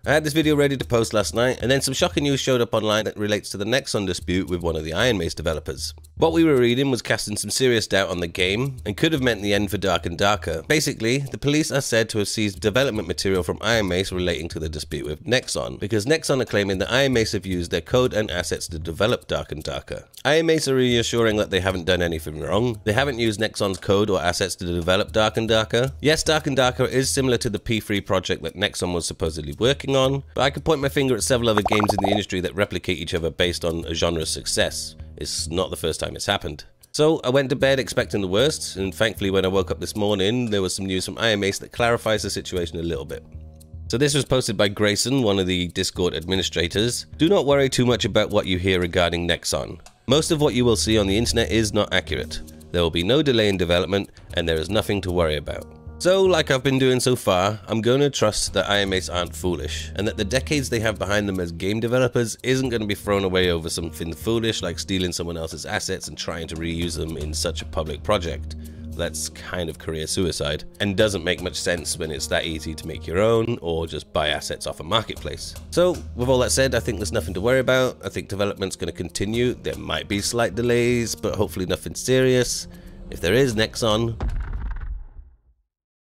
I had this video ready to post last night, and then some shocking news showed up online that relates to the Nexon dispute with one of the Ironmace developers. What we were reading was casting some serious doubt on the game, and could have meant the end for DarkandDarker. Basically, the police are said to have seized development material from Ironmace relating to the dispute with Nexon, because Nexon are claiming that Ironmace have used their code and assets to develop DarkandDarker. Ironmace are reassuring that they haven't done anything wrong. They haven't used Nexon's code or assets to develop DarkandDarker. Yes, DarkandDarker is similar to the P3 project that Nexon was supposedly working on, but I could point my finger at several other games in the industry that replicate each other based on a genre's success. It's not the first time it's happened. So I went to bed expecting the worst, and thankfully when I woke up this morning there was some news from Ironmace that clarifies the situation a little bit. So this was posted by Grayson, one of the Discord administrators. Do not worry too much about what you hear regarding Nexon. Most of what you will see on the internet is not accurate. There will be no delay in development, and there is nothing to worry about. So, like I've been doing so far, I'm going to trust that Ironmace aren't foolish, and that the decades they have behind them as game developers isn't going to be thrown away over something foolish like stealing someone else's assets and trying to reuse them in such a public project. That's kind of career suicide, and doesn't make much sense when it's that easy to make your own or just buy assets off a marketplace. So, with all that said, I think there's nothing to worry about. I think development's going to continue. There might be slight delays, but hopefully nothing serious. If there is, Nexon.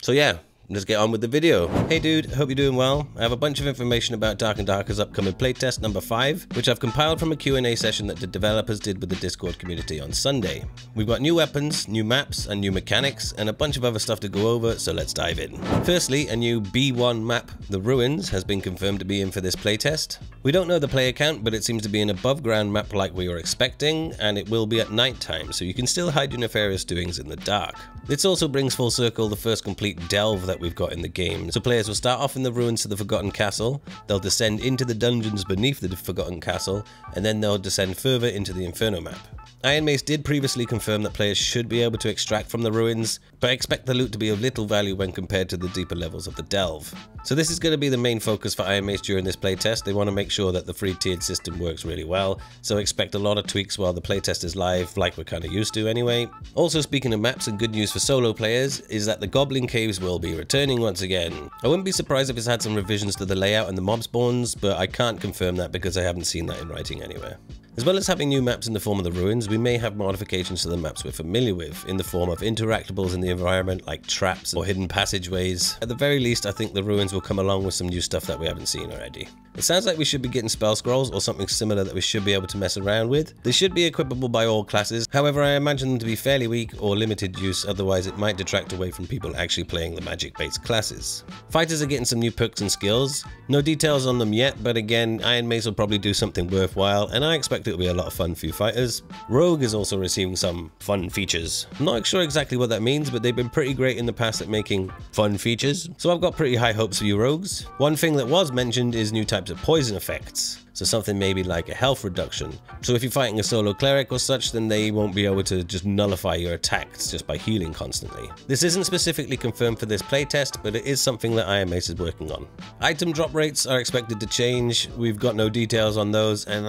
So yeah, let's get on with the video. Hey dude, hope you're doing well. I have a bunch of information about DarkandDarker's upcoming playtest number 5, which I've compiled from a Q&A session that the developers did with the Discord community on Sunday. We've got new weapons, new maps, and new mechanics, and a bunch of other stuff to go over, so let's dive in. Firstly, a new B1 map, The Ruins, has been confirmed to be in for this playtest. We don't know the player count, but it seems to be an above ground map like we were expecting, and it will be at night time, so you can still hide your nefarious doings in the dark. This also brings full circle the first complete delve that we've got in the game. So players will start off in the ruins to the Forgotten Castle, they'll descend into the dungeons beneath the Forgotten Castle, and then they'll descend further into the Inferno map. Ironmace did previously confirm that players should be able to extract from the ruins, but I expect the loot to be of little value when compared to the deeper levels of the delve. So this is going to be the main focus for Ironmace during this playtest. They want to make sure that the free tiered system works really well, so expect a lot of tweaks while the playtest is live, like we're kind of used to anyway. Also, speaking of maps, and good news for solo players is that the Goblin Caves will be returning once again. I wouldn't be surprised if it's had some revisions to the layout and the mob spawns, but I can't confirm that because I haven't seen that in writing anywhere. As well as having new maps in the form of the ruins, we may have modifications to the maps we're familiar with, in the form of interactables in the environment like traps or hidden passageways. At the very least, I think the ruins will come along with some new stuff that we haven't seen already. It sounds like we should be getting spell scrolls or something similar that we should be able to mess around with. They should be equipable by all classes, however I imagine them to be fairly weak or limited use, otherwise it might detract away from people actually playing the magic based classes. Fighters are getting some new perks and skills. No details on them yet, but again, Ironmace will probably do something worthwhile, and I expect it'll be a lot of fun for you fighters. Rogue is also receiving some fun features. I'm not sure exactly what that means, but they've been pretty great in the past at making fun features, so I've got pretty high hopes for you rogues. One thing that was mentioned is new types of poison effects. So something maybe like a health reduction. So if you're fighting a solo cleric or such, then they won't be able to just nullify your attacks just by healing constantly. This isn't specifically confirmed for this playtest, but it is something that Ironmace is working on. Item drop rates are expected to change. We've got no details on those, and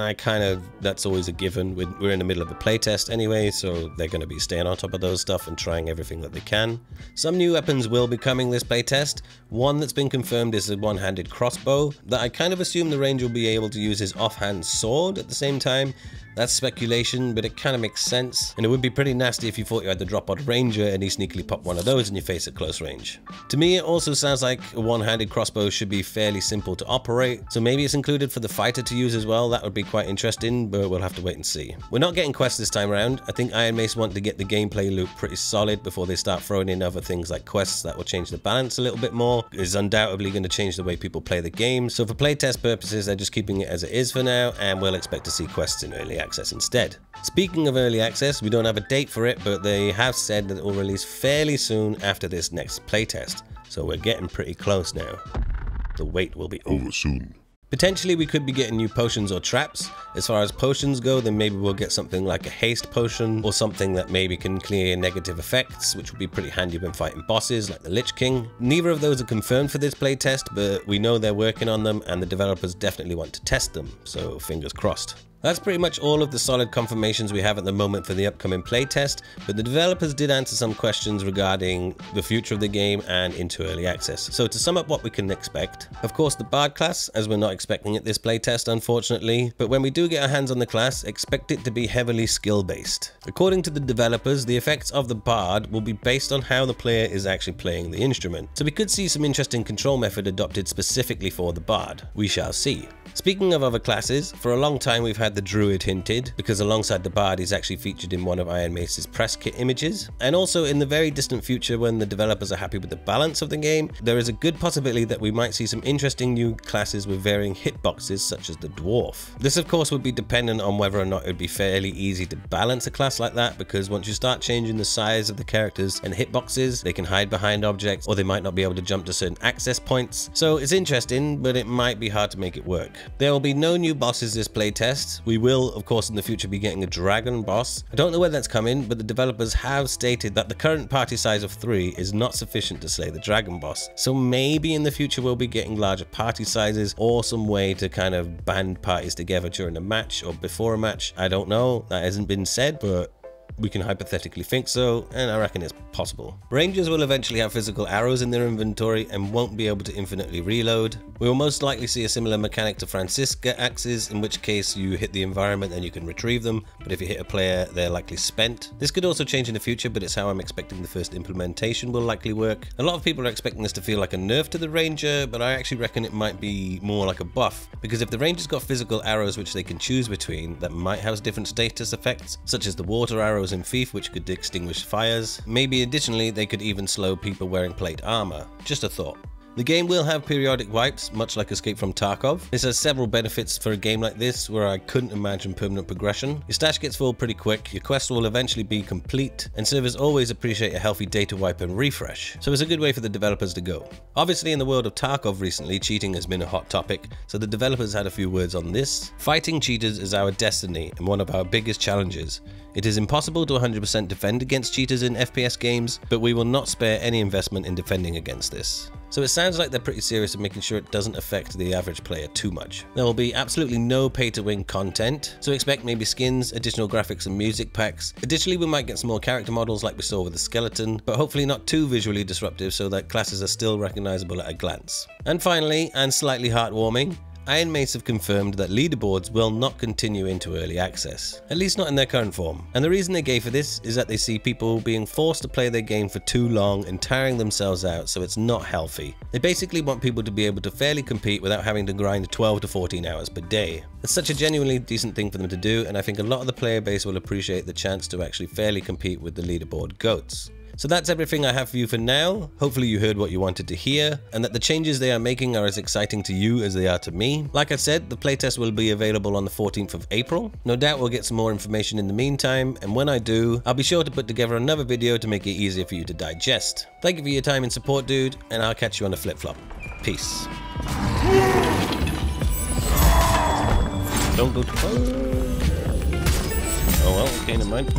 that's always a given. We're in the middle of a playtest anyway, so they're going to be staying on top of those stuff and trying everything that they can. Some new weapons will be coming this playtest. One that's been confirmed is a one-handed crossbow that I kind of assume the ranger will be able to use his offhand sword at the same time. That's speculation, but it kind of makes sense, and it would be pretty nasty if you thought you had to drop out a ranger and he sneakily popped one of those in your face at close range. To me, it also sounds like a one-handed crossbow should be fairly simple to operate, so maybe it's included for the fighter to use as well. That would be quite interesting, but we'll have to wait and see. We're not getting quests this time around. I think Ironmace want to get the gameplay loop pretty solid before they start throwing in other things like quests that will change the balance a little bit more. It's undoubtedly going to change the way people play the game, so for playtest purposes, they're just keeping it as it is for now, and we'll expect to see quests in early access instead. Speaking of early access, we don't have a date for it, but they have said that it will release fairly soon after this next playtest, so we're getting pretty close now. The wait will be over soon. Potentially we could be getting new potions or traps. As far as potions go, then maybe we'll get something like a haste potion, or something that maybe can clear negative effects, which will be pretty handy when fighting bosses like the Lich King. Neither of those are confirmed for this playtest, but we know they're working on them and the developers definitely want to test them, so fingers crossed. That's pretty much all of the solid confirmations we have at the moment for the upcoming playtest, but the developers did answer some questions regarding the future of the game and into early access. So to sum up what we can expect, of course the Bard class, as we're not expecting it this playtest unfortunately, but when we do get our hands on the class, expect it to be heavily skill based. According to the developers, the effects of the Bard will be based on how the player is actually playing the instrument. So we could see some interesting control method adopted specifically for the Bard. We shall see. Speaking of other classes, for a long time we've had the Druid hinted, because alongside the Bard he's actually featured in one of Ironmace's press kit images. And also in the very distant future, when the developers are happy with the balance of the game, there is a good possibility that we might see some interesting new classes with varying hitboxes such as the Dwarf. This of course would be dependent on whether or not it would be fairly easy to balance a class like that, because once you start changing the size of the characters and hitboxes, they can hide behind objects or they might not be able to jump to certain access points. So it's interesting, but it might be hard to make it work. There will be no new bosses this playtest. We will, of course, in the future be getting a dragon boss. I don't know where that's coming, but the developers have stated that the current party size of 3 is not sufficient to slay the dragon boss. So maybe in the future we'll be getting larger party sizes or some way to kind of band parties together during a match or before a match. I don't know. That hasn't been said, but we can hypothetically think so, and I reckon it's possible. Rangers will eventually have physical arrows in their inventory and won't be able to infinitely reload. We will most likely see a similar mechanic to Francisca axes, in which case you hit the environment and you can retrieve them, but if you hit a player they're likely spent. This could also change in the future, but it's how I'm expecting the first implementation will likely work. A lot of people are expecting this to feel like a nerf to the Ranger, but I actually reckon it might be more like a buff, because if the Ranger's got physical arrows which they can choose between that might have different status effects, such as the water arrows in Thief, which could extinguish fires. Maybe additionally they could even slow people wearing plate armor. Just a thought. The game will have periodic wipes, much like Escape from Tarkov. This has several benefits for a game like this, where I couldn't imagine permanent progression. Your stash gets full pretty quick, your quest will eventually be complete, and servers always appreciate a healthy data wipe and refresh, so it's a good way for the developers to go. Obviously in the world of Tarkov recently, cheating has been a hot topic, so the developers had a few words on this. Fighting cheaters is our destiny and one of our biggest challenges. It is impossible to 100% defend against cheaters in FPS games, but we will not spare any investment in defending against this. So it sounds like they're pretty serious in making sure it doesn't affect the average player too much. There will be absolutely no pay-to-win content, so expect maybe skins, additional graphics and music packs. Additionally, we might get some more character models like we saw with the skeleton, but hopefully not too visually disruptive so that classes are still recognizable at a glance. And finally, and slightly heartwarming, Ironmace have confirmed that Leaderboards will not continue into early access, at least not in their current form. And the reason they gave for this is that they see people being forced to play their game for too long and tiring themselves out, so it's not healthy. They basically want people to be able to fairly compete without having to grind 12 to 14 hours per day. It's such a genuinely decent thing for them to do, and I think a lot of the player base will appreciate the chance to actually fairly compete with the leaderboard goats. So that's everything I have for you for now. Hopefully you heard what you wanted to hear, and that the changes they are making are as exciting to you as they are to me. Like I said, the playtest will be available on the 14th of April. No doubt we'll get some more information in the meantime, and when I do, I'll be sure to put together another video to make it easier for you to digest. Thank you for your time and support, dude, and I'll catch you on the flip-flop. Peace. Don't go too far. Oh well, okay, never mind.